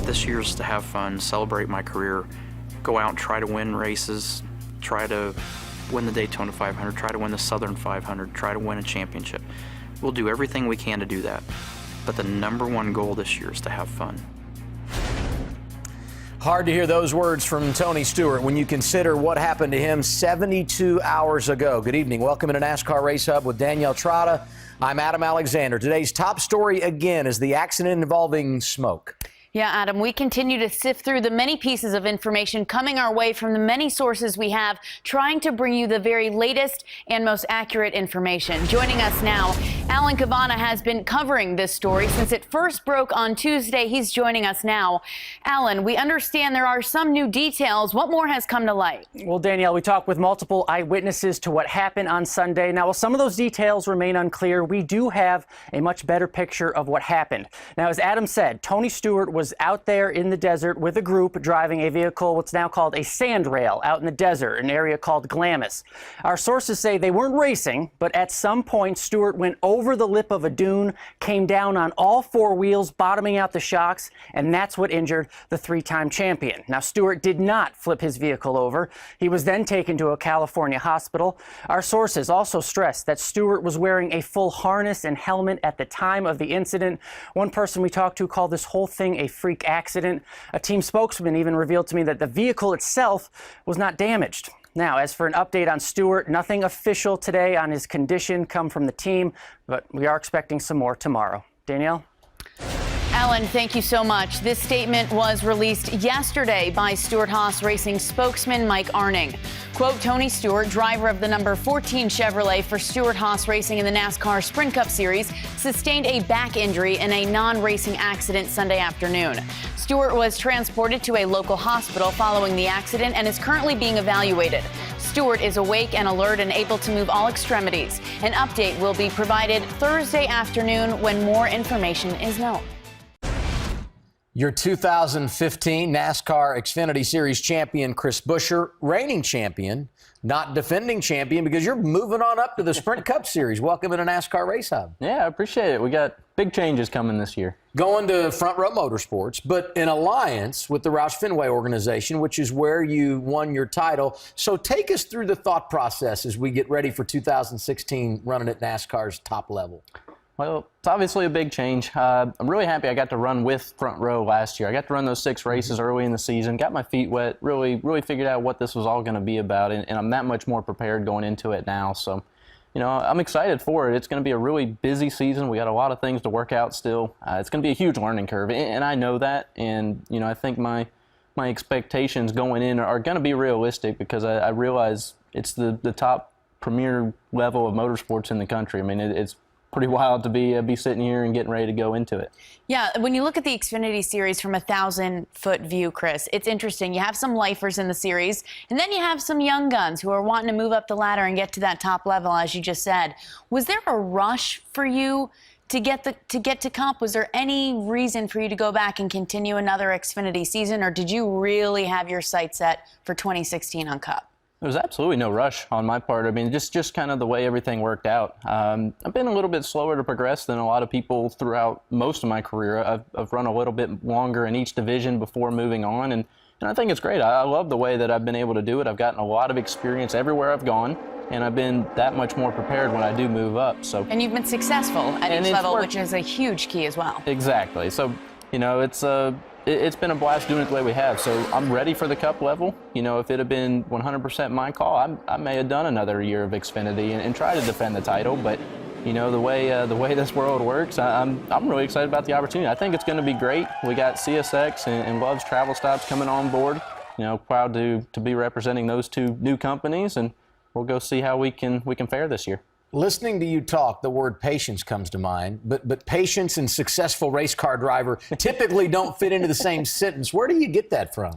this year's to have fun, celebrate my career, go out and try to win races, try to win the Daytona 500, try to win the Southern 500, try to win a championship. We'll do everything we can to do that. But the number one goal this year is to have fun. Hard to hear those words from Tony Stewart when you consider what happened to him 72 hours ago. Good evening. Welcome to NASCAR Race Hub with Danielle Trotta. I'm Adam Alexander. Today's top story again is the accident involving smoke. Yeah, Adam, we continue to sift through the many pieces of information coming our way from the many sources we have, trying to bring you the very latest and most accurate information. Joining us now, Alan Cavanna has been covering this story since it first broke on Tuesday. He's joining us now. Alan, we understand there are some new details. What more has come to light? Well, Danielle, we talked with multiple eyewitnesses to what happened on Sunday. Now, while some of those details remain unclear, we do have a much better picture of what happened. Now, as Adam said, Tony Stewart was out there in the desert with a group driving a vehicle, what's now called a sand rail, out in the desert, an area called Glamis. Our sources say they weren't racing, but at some point Stewart went over the lip of a dune, came down on all four wheels, bottoming out the shocks, and that's what injured the three-time champion. Now, Stewart did not flip his vehicle over. He was then taken to a California hospital. Our sources also stressed that Stewart was wearing a full harness and helmet at the time of the incident. One person we talked to called this whole thing a freak accident. A team spokesman even revealed to me that the vehicle itself was not damaged. Now, as for an update on Stewart, nothing official today on his condition come from the team, but we are expecting some more tomorrow. Danielle? Alan, thank you so much. This statement was released yesterday by Stewart-Haas Racing spokesman Mike Arning. Quote, Tony Stewart, driver of the number 14 Chevrolet for Stewart-Haas Racing in the NASCAR Sprint Cup Series, sustained a back injury in a non-racing accident Sunday afternoon. Stewart was transported to a local hospital following the accident and is currently being evaluated. Stewart is awake and alert and able to move all extremities. An update will be provided Thursday afternoon when more information is known. Your 2015 NASCAR Xfinity Series champion, Chris Buescher, reigning champion, not defending champion, because you're moving on up to the Sprint Cup Series. Welcome to NASCAR Race Hub. Yeah, I appreciate it. We got big changes coming this year. Going to Front Row Motorsports, but in alliance with the Roush Fenway organization, which is where you won your title. So take us through the thought process as we get ready for 2016 running at NASCAR's top level. Well, it's obviously a big change. I'm really happy I got to run with Front Row last year. I got to run those 6 races early in the season, got my feet wet, really figured out what this was all going to be about, and I'm that much more prepared going into it now. So, you know, I'm excited for it. It's going to be a really busy season. We got a lot of things to work out still. It's going to be a huge learning curve, and I know that. And, you know, I think my expectations going in are going to be realistic because I realize it's the top premier level of motorsports in the country. I mean, it's pretty wild to be sitting here and getting ready to go into it. Yeah, when you look at the Xfinity Series from a 1,000-foot view, Chris, it's interesting. You have some lifers in the series, and then you have some young guns who are wanting to move up the ladder and get to that top level, as you just said. Was there a rush for you to get to Cup? Was there any reason for you to go back and continue another Xfinity season, or did you really have your sights set for 2016 on Cup? There was absolutely no rush on my part. I mean, just kind of the way everything worked out. I've been a little bit slower to progress than a lot of people throughout most of my career. I've run a little bit longer in each division before moving on, and I think it's great. I love the way that I've been able to do it. I've gotten a lot of experience everywhere I've gone, and I've been that much more prepared when I do move up. So, and you've been successful at each level, which is a huge key as well. Exactly. So, you know, it's been a blast doing it the way we have. So I'm ready for the Cup level. You know, if it had been 100% my call, I may have done another year of Xfinity and try to defend the title. But, you know, the way this world works, I'm really excited about the opportunity. I think it's going to be great. We got CSX and Love's Travel Stops coming on board. You know, proud to be representing those 2 new companies, and we'll go see how we can fare this year. Listening to you talk, the word patience comes to mind, but patience and successful race car driver typically don't fit into the same sentence. Where do you get that from?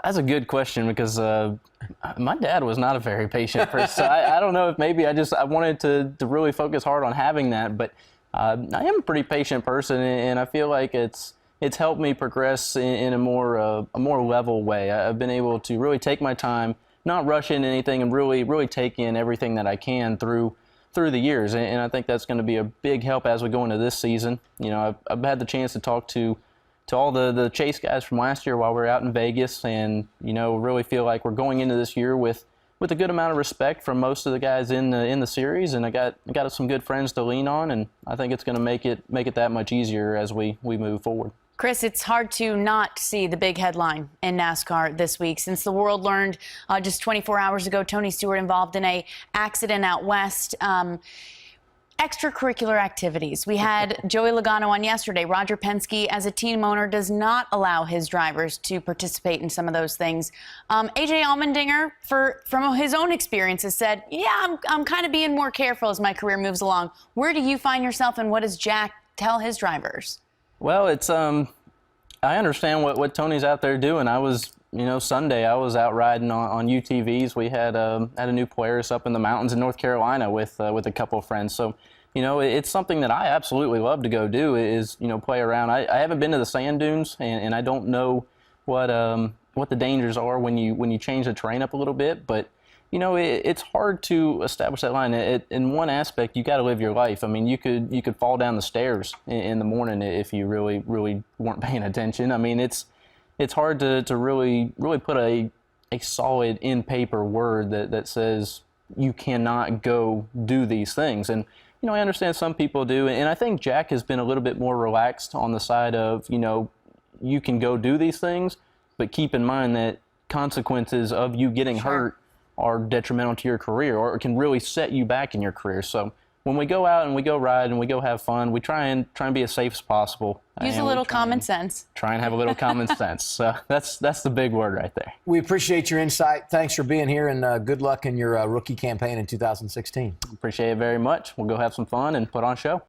That's a good question because my dad was not a very patient person. So I don't know if maybe I wanted to really focus hard on having that, but I am a pretty patient person, and I feel like it's helped me progress in a more level way. I've been able to really take my time, not rush into anything, and really take in everything that I can through the years, and I think that's going to be a big help as we go into this season. You know, I've had the chance to talk to to all the Chase guys from last year while we were out in Vegas, and really feel like we're going into this year with a good amount of respect from most of the guys in the series, and I got some good friends to lean on, and I think it's going to make it that much easier as we move forward. Chris, it's hard to not see the big headline in NASCAR this week since the world learned just 24 hours ago Tony Stewart involved in a accident out west. Extracurricular activities. We had Joey Logano on yesterday. Roger Penske, as a team owner, does not allow his drivers to participate in some of those things. AJ Allmendinger, from his own experiences, said, yeah, I'm kind of being more careful as my career moves along. Where do you find yourself, and what does Jack tell his drivers? Well, it's I understand what Tony's out there doing. I was, Sunday I was out riding on UTVs. We had a new Polaris up in the mountains in North Carolina with a couple of friends. So, it's something that I absolutely love to go do is, play around. I haven't been to the sand dunes, and I don't know what the dangers are when you change the terrain up a little bit, but it's hard to establish that line. In one aspect, you got to live your life. I mean, you could fall down the stairs in the morning if you really weren't paying attention. I mean, it's hard to really put a solid in paper word that says you cannot go do these things. And I understand some people do, and I think Jack has been a little bit more relaxed on the side of you can go do these things, but keep in mind that consequences of you getting hurt are detrimental to your career, or it can really set you back in your career. So when we go out and we go ride and we go have fun, we try and be as safe as possible. Use a little common sense. Try and have a little common sense. So that's the big word right there. We appreciate your insight. Thanks for being here, and good luck in your rookie campaign in 2016. Appreciate it very much. We'll go have some fun and put on a show.